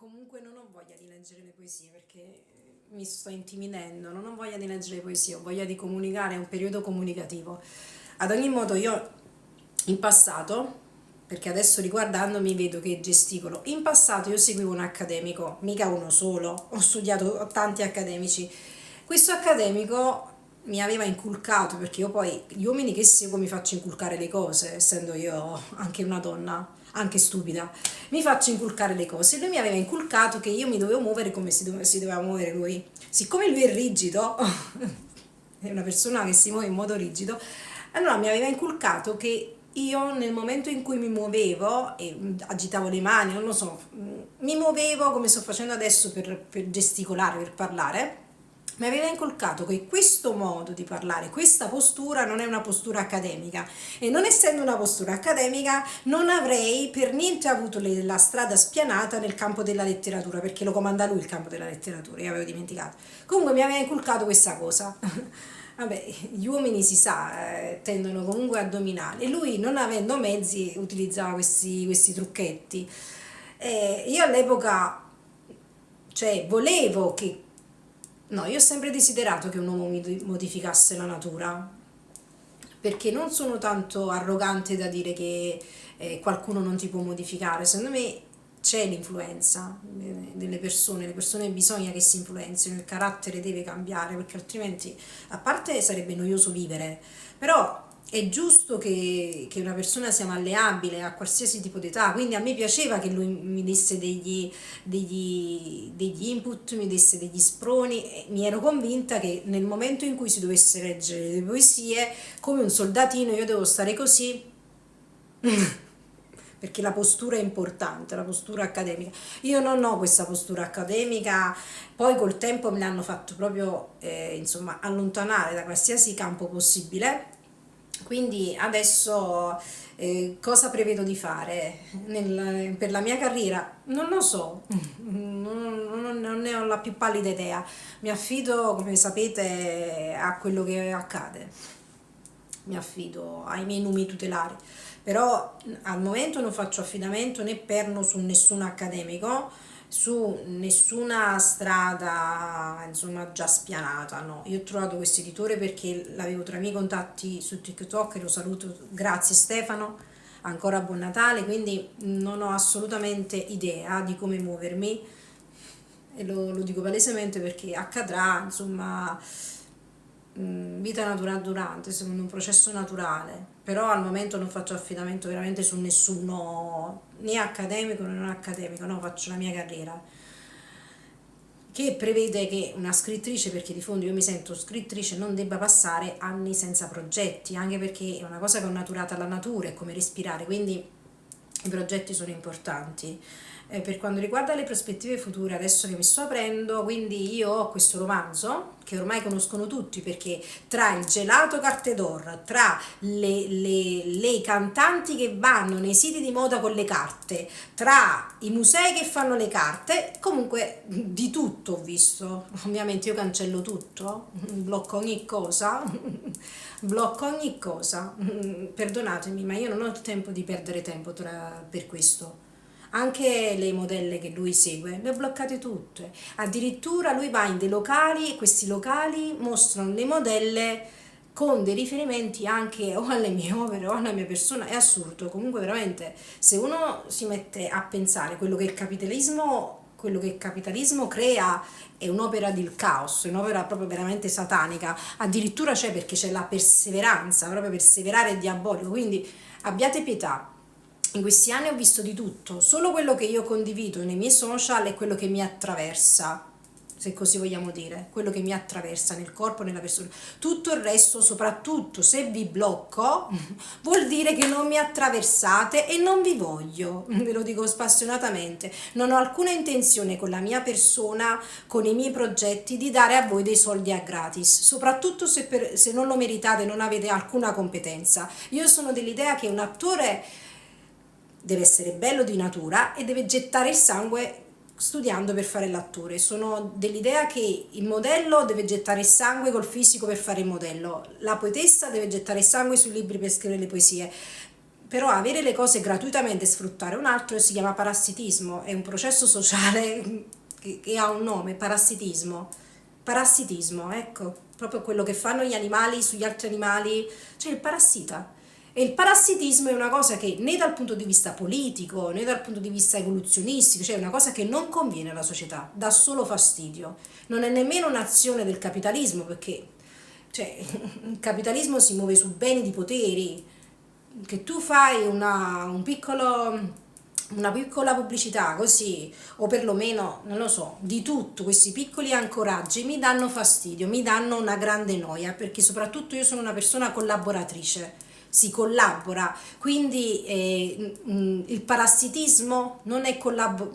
Comunque non ho voglia di leggere le poesie perché mi sto intimidendo, non ho voglia di leggere le poesie, ho voglia di comunicare, è un periodo comunicativo. Ad ogni modo io in passato, perché adesso riguardandomi vedo che gesticolo, in passato io seguivo un accademico, mica uno solo, ho studiato tanti accademici. Questo accademico mi aveva inculcato, perché io poi gli uomini che seguo mi faccio inculcare le cose, essendo io anche una donna, anche stupida, mi faccio inculcare le cose. Lui mi aveva inculcato che io mi dovevo muovere come si doveva muovere lui. Siccome lui è rigido, è una persona che si muove in modo rigido, allora mi aveva inculcato che io nel momento in cui mi muovevo e agitavo le mani, non lo so, mi muovevo come sto facendo adesso per gesticolare, per parlare, mi aveva inculcato che questo modo di parlare, questa postura non è una postura accademica e non essendo una postura accademica non avrei per niente avuto la strada spianata nel campo della letteratura, perché lo comanda lui il campo della letteratura, io avevo dimenticato. Comunque mi aveva inculcato questa cosa. Vabbè, gli uomini si sa, tendono comunque a dominare e lui non avendo mezzi utilizzava questi trucchetti. Io all'epoca, cioè, volevo che... No, io ho sempre desiderato che un uomo modificasse la natura, perché non sono tanto arrogante da dire che qualcuno non ti può modificare. Secondo me c'è l'influenza delle persone, le persone bisogna che si influenzino, il carattere deve cambiare, perché altrimenti, a parte sarebbe noioso vivere, però è giusto che una persona sia malleabile a qualsiasi tipo di età, quindi a me piaceva che lui mi desse degli input, mi desse degli sproni, e mi ero convinta che nel momento in cui si dovesse leggere le poesie, come un soldatino io devo stare così, perché la postura è importante, la postura accademica. Io non ho questa postura accademica, poi col tempo me l'hanno fatto proprio insomma allontanare da qualsiasi campo possibile. Quindi adesso cosa prevedo di fare per la mia carriera? Non lo so, non ne ho la più pallida idea. Mi affido, come sapete, a quello che accade, mi affido ai miei numi tutelari, però al momento non faccio affidamento né perno su nessun accademico, su nessuna strada insomma già spianata, no. Io ho trovato questo editore perché l'avevo tra i miei contatti su TikTok e lo saluto, grazie Stefano, ancora buon Natale, quindi non ho assolutamente idea di come muovermi e lo dico palesemente perché accadrà, insomma, vita naturale durante, secondo un processo naturale, però al momento non faccio affidamento veramente su nessuno, né accademico né non accademico, no, faccio la mia carriera che prevede che una scrittrice, perché di fondo io mi sento scrittrice, non debba passare anni senza progetti, anche perché è una cosa che ho naturata alla natura, è come respirare, quindi i progetti sono importanti. Per quanto riguarda le prospettive future, adesso che mi sto aprendo, quindi io ho questo romanzo che ormai conoscono tutti perché tra il gelato Carte d'Or, tra le cantanti che vanno nei siti di moda con le carte, tra i musei che fanno le carte, comunque di tutto ho visto. Ovviamente io cancello tutto, blocco ogni cosa, blocco ogni cosa. Perdonatemi, ma io non ho tempo di perdere tempo per questo. Anche le modelle che lui segue, le ho bloccate tutte. Addirittura lui va in dei locali e questi locali mostrano le modelle con dei riferimenti anche o alle mie opere o alla mia persona. È assurdo. Comunque veramente, se uno si mette a pensare quello che il capitalismo crea è un'opera del caos, è un'opera proprio veramente satanica. Addirittura c'è perché c'è la perseveranza, proprio perseverare è diabolico. Quindi abbiate pietà. In questi anni ho visto di tutto, solo quello che io condivido nei miei social è quello che mi attraversa, se così vogliamo dire, quello che mi attraversa nel corpo, nella persona. Tutto il resto, soprattutto se vi blocco, vuol dire che non mi attraversate e non vi voglio, ve lo dico spassionatamente. Non ho alcuna intenzione con la mia persona, con i miei progetti, di dare a voi dei soldi a gratis, soprattutto se non lo meritate, non avete alcuna competenza. Io sono dell'idea che un attore deve essere bello di natura e deve gettare il sangue studiando per fare l'attore. Sono dell'idea che il modello deve gettare il sangue col fisico per fare il modello, la poetessa deve gettare il sangue sui libri per scrivere le poesie. però avere le cose gratuitamente e sfruttare un altro si chiama parassitismo, è un processo sociale che ha un nome, parassitismo. Parassitismo, ecco, proprio quello che fanno gli animali sugli altri animali, cioè il parassita. E il parassitismo è una cosa che né dal punto di vista politico né dal punto di vista evoluzionistico, cioè è una cosa che non conviene alla società, dà solo fastidio. Non è nemmeno un'azione del capitalismo, perché cioè, il capitalismo si muove su beni di poteri, che tu fai una piccola pubblicità così, o perlomeno, non lo so, di tutto, questi piccoli ancoraggi mi danno fastidio, mi danno una grande noia, perché soprattutto io sono una persona collaboratrice, si collabora, quindi il parassitismo non è,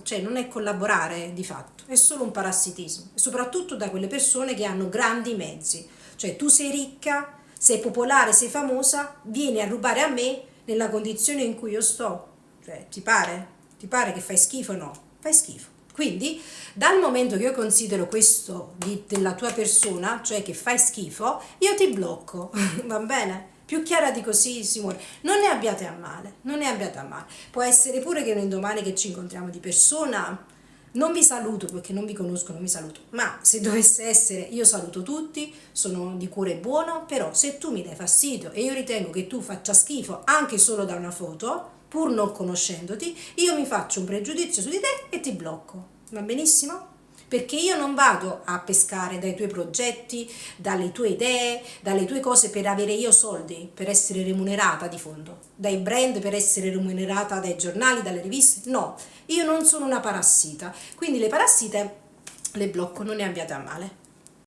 cioè, non è collaborare di fatto, è solo un parassitismo, e soprattutto da quelle persone che hanno grandi mezzi, cioè tu sei ricca, sei popolare, sei famosa, vieni a rubare a me nella condizione in cui io sto. Cioè, ti pare? Ti pare che fai schifo o no? Fai schifo. Quindi, dal momento che io considero questo della tua persona, cioè che fai schifo, io ti blocco, va bene? Più chiara di così si muore. Non ne abbiate a male, non ne abbiate a male. Può essere pure che noi domani che ci incontriamo di persona, non vi saluto perché non vi conosco, non vi saluto, ma se dovesse essere, io saluto tutti, sono di cuore buono, però se tu mi dai fastidio e io ritengo che tu faccia schifo anche solo da una foto, pur non conoscendoti, io mi faccio un pregiudizio su di te e ti blocco. Va benissimo? Perché io non vado a pescare dai tuoi progetti, dalle tue idee, dalle tue cose per avere io soldi, per essere remunerata di fondo, dai brand per essere remunerata dai giornali, dalle riviste. No, io non sono una parassita. Quindi le parassite le blocco, non ne abbiate a male.